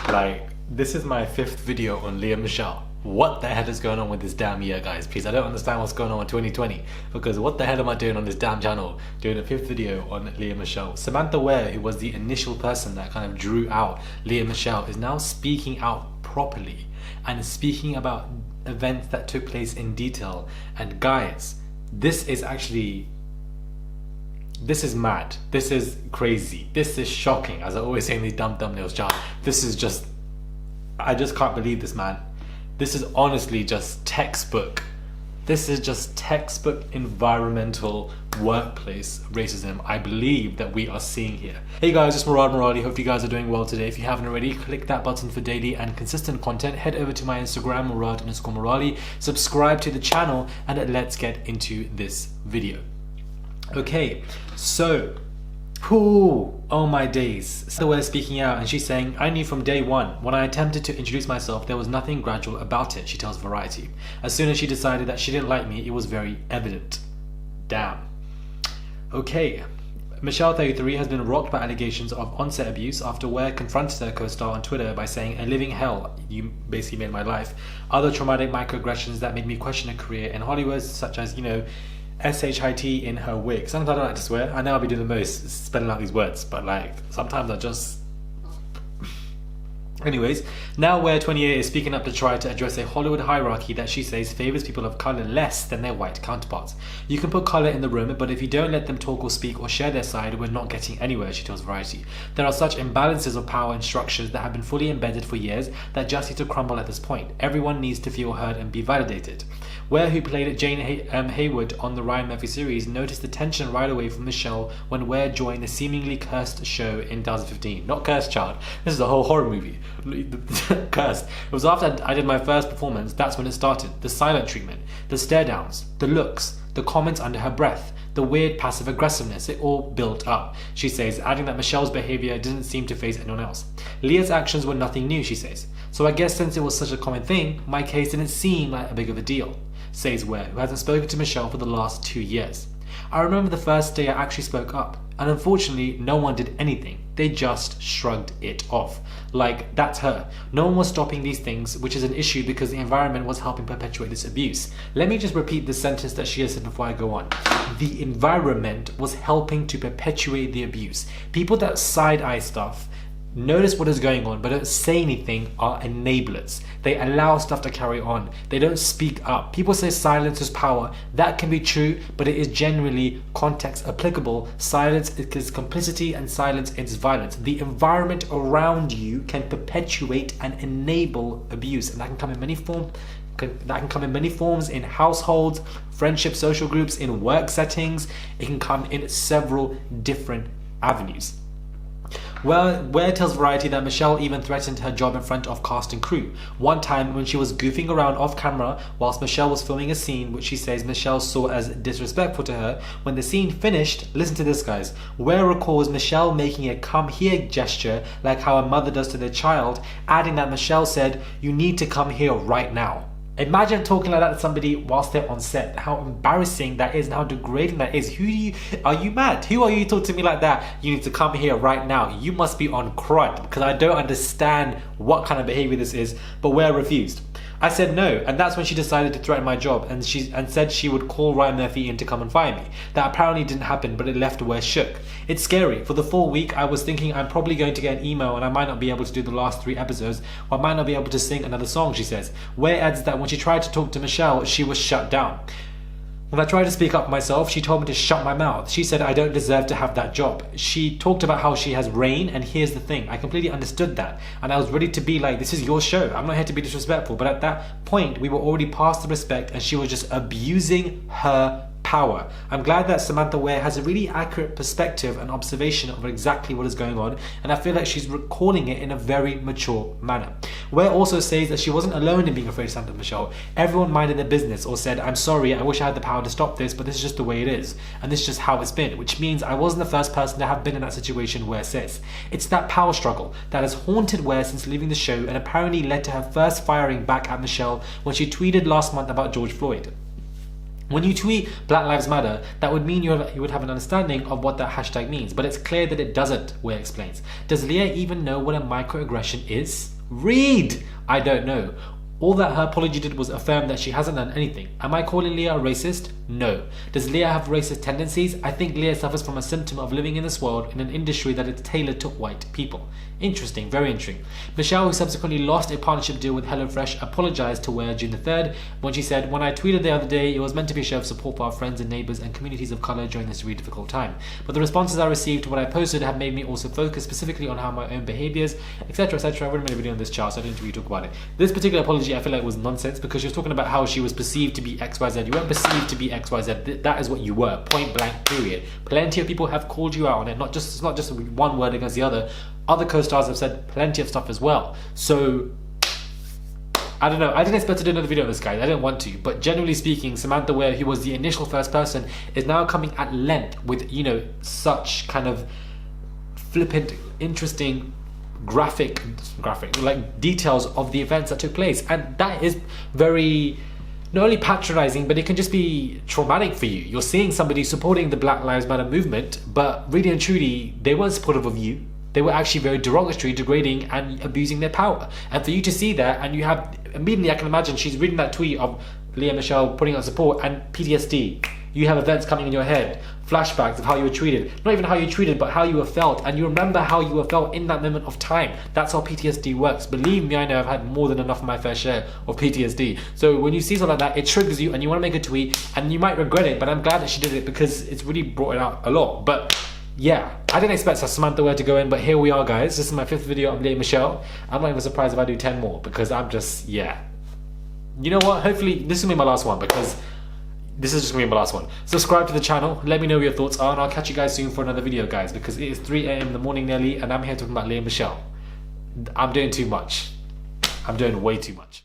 Like, this is my 5th video on Lea Michele. What the hell is going on with this damn year, guys? Please, I don't understand what's going on in 2020. Because what the hell am I doing on this damn channel? Doing a 5th video on Lea Michele. Samantha Ware, who was the initial person that kind of drew out Lea Michele, is now speaking out properly and speaking about events that took place in detail. And guys, this is mad. This is crazy. This is shocking. As I always say in these dumb thumbnails, child. This is just, I just can't believe this, man. This is honestly just textbook. This is just textbook environmental workplace racism I believe that we are seeing here. Hey guys, it's Murad Murali. Hope you guys are doing well today. If you haven't already, click that button for daily and consistent content. Head over to my Instagram, Murad_Murali. Subscribe to the channel and let's get into this video. Okay, so, oh my days. So we're speaking out and she's saying, I knew from day one, when I attempted to introduce myself, there was nothing gradual about it, she tells Variety. As soon as she decided that she didn't like me, it was very evident. Damn. Okay. Michele, 33, has been rocked by allegations of on-set abuse after Ware confronted her co-star on Twitter by saying, a living hell, you basically made my life. Other traumatic microaggressions that made me question a career in Hollywood, such as, SHIT in her wig. Sometimes I don't like to swear. I know I'll be doing the most spelling out these words, but like sometimes I just... Anyways, now Ware 28 is speaking up to try to address a Hollywood hierarchy that she says favors people of color less than their white counterparts. You can put color in the room, but if you don't let them talk or speak or share their side, we're not getting anywhere, she tells Variety. There are such imbalances of power and structures that have been fully embedded for years that just need to crumble at this point. Everyone needs to feel heard and be validated. Ware, who played Jane Haywood on the Ryan Murphy series, noticed the tension right away from Michele when Ware joined the seemingly cursed show in 2015. Not Cursed Child. This is a whole horror movie. Cursed. It was after I did my first performance, that's when it started. The silent treatment, the stare downs, the looks, the comments under her breath, the weird passive aggressiveness, it all built up, she says, adding that Michele's behaviour didn't seem to faze anyone else. Lea's actions were nothing new, she says. So I guess since it was such a common thing, my case didn't seem like a big of a deal, says Ware, who hasn't spoken to Michele for the last 2 years. I remember the first day I actually spoke up, and unfortunately no one did anything. They just shrugged it off. Like, that's her. No one was stopping these things, which is an issue because the environment was helping perpetuate this abuse. Let me just repeat the sentence that she has said before I go on. The environment was helping to perpetuate the abuse. People that side-eye stuff, notice what is going on but don't say anything, are enablers. They allow stuff to carry on. They don't speak up. People say silence is power. That can be true, but it is generally context applicable. Silence is complicity and silence is violence. The environment around you can perpetuate and enable abuse, and that can come in many forms. That can come in many forms, in households, friendship, social groups, in work settings. It can come in several different avenues. Well, Ware tells Variety that Michele even threatened her job in front of cast and crew. One time when she was goofing around off camera whilst Michele was filming a scene which she says Michele saw as disrespectful to her, when the scene finished, listen to this guys, Ware recalls Michele making a come here gesture like how a mother does to their child, adding that Michele said, you need to come here right now. Imagine talking like that to somebody whilst they're on set. How embarrassing that is and how degrading that is. Are you mad? Who are you to talk to me like that? You need to come here right now. You must be on crud, because I don't understand what kind of behavior this is, but Ware refused. I said no, and that's when she decided to threaten my job and said she would call Ryan Murphy in to come and fire me. That apparently didn't happen, but it left Ware shook. It's scary. For the full week, I was thinking I'm probably going to get an email and I might not be able to do the last 3 episodes, or I might not be able to sing another song, she says. Ware adds that when she tried to talk to Michele, she was shut down. When I tried to speak up for myself, she told me to shut my mouth. She said I don't deserve to have that job. She talked about how she has reign, and here's the thing, I completely understood that. And I was ready to be like, this is your show. I'm not here to be disrespectful. But at that point, we were already past the respect and she was just abusing her power. I'm glad that Samantha Ware has a really accurate perspective and observation of exactly what is going on, and I feel like she's recalling it in a very mature manner. Ware also says that she wasn't alone in being afraid of Samantha Michele. Everyone minded their business or said, I'm sorry, I wish I had the power to stop this, but this is just the way it is, and this is just how it's been, which means I wasn't the first person to have been in that situation, Ware says. It's that power struggle that has haunted Ware since leaving the show and apparently led to her first firing back at Michele when she tweeted last month about George Floyd. When you tweet Black Lives Matter, that would mean you would have an understanding of what that hashtag means, but it's clear that it doesn't, Ware explains. Does Lea even know what a microaggression is? Read! I don't know. All that her apology did was affirm that she hasn't done anything. Am I calling Lea racist? No. Does Lea have racist tendencies? I think Lea suffers from a symptom of living in this world in an industry that is tailored to white people. Interesting, very interesting. Michelle, who subsequently lost a partnership deal with HelloFresh, apologized to Ware June the 3rd when she said, "When I tweeted the other day, it was meant to be a show of support for our friends and neighbours and communities of colour during this really difficult time. But the responses I received to what I posted have made me also focus specifically on how my own behaviours, etc., etc." I wouldn't make a video on this chart, so I didn't really talk about it. This particular apology, I feel like, was nonsense because she was talking about how she was perceived to be XYZ. You weren't perceived to be XYZ. That is what you were. Point blank, period. Plenty of people have called you out on it. It's not just one word against the other. Other co-stars have said plenty of stuff as well. So, I don't know. I didn't expect to do another video on this, guys. I didn't want to. But generally speaking, Samantha Ware, who was the initial first person, is now coming at length with, such kind of flippant, interesting, graphic, like details of the events that took place. And that is very, not only patronizing, but it can just be traumatic for you. You're seeing somebody supporting the Black Lives Matter movement, but really and truly, they weren't supportive of you. They were actually very derogatory, degrading, and abusing their power. And for you to see that, and you have, immediately I can imagine she's reading that tweet of Lea Michele putting out support, and PTSD. You have events coming in your head, flashbacks of how you were treated. Not even how you were treated, but how you were felt. And you remember how you were felt in that moment of time. That's how PTSD works. Believe me, I know I've had more than enough of my fair share of PTSD. So when you see something like that, it triggers you and you want to make a tweet, and you might regret it, but I'm glad that she did it because it's really brought it out a lot. But yeah, I didn't expect Samantha Ware to go in, but here we are, guys. This is my 5th video on Lea Michele. I'm not even surprised if I do 10 more because I'm just, yeah. You know what? Hopefully, this will be my last one because this is just going to be my last one. Subscribe to the channel. Let me know what your thoughts are, and I'll catch you guys soon for another video, guys, because it is 3 a.m. in the morning nearly, and I'm here talking about Lea Michele. I'm doing too much. I'm doing way too much.